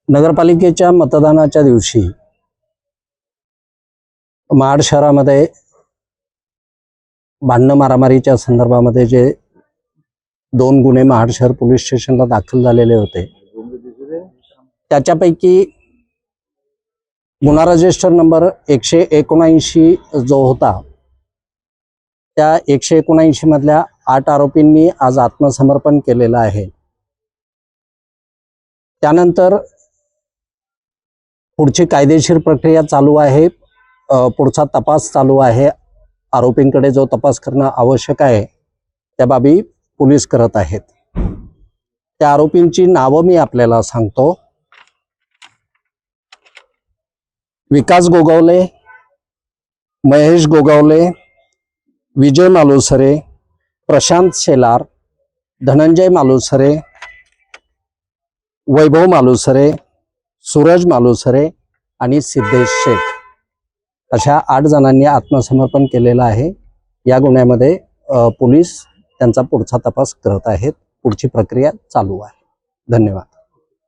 नगरपालिकेच्या मतदानाच्या दिवशी महाड शहरामध्ये भांडण मारामारीच्या संदर्भामध्ये जे 2 गुन्हे महाड शहर पोलीस स्टेशनला दाखल झालेले होते, त्याच्यापैकी गुन्हा रजिस्टर नंबर 179 जो होता, त्या 179 मधल्या 8 आरोपींनी आज आत्मसमर्पण केलेलं आहे। त्यानंतर पुढची कायदेशीर प्रक्रिया चालू आहे, पुढचा तपास चालू आहे। आरोपींकडे जो तपास करणं आवश्यक आहे त्या बाबी पोलीस करत आहेत। त्या आरोपींची नावं मी आपल्याला सांगतो। विकास गोगावले, महेश गोगावले, विजय मालुसरे, प्रशांत शेलार, धनंजय मालुसरे, वैभव मालुसरे, सूरज मालुसरे आणि सिद्धेश शेख अशा 8 जणांनी आत्मसमर्पण केलेलं आहे। या गुन्ह्यामध्ये पोलीस त्यांचा पुढचा तपास करत आहेत। पुढची प्रक्रिया चालू आहे। धन्यवाद।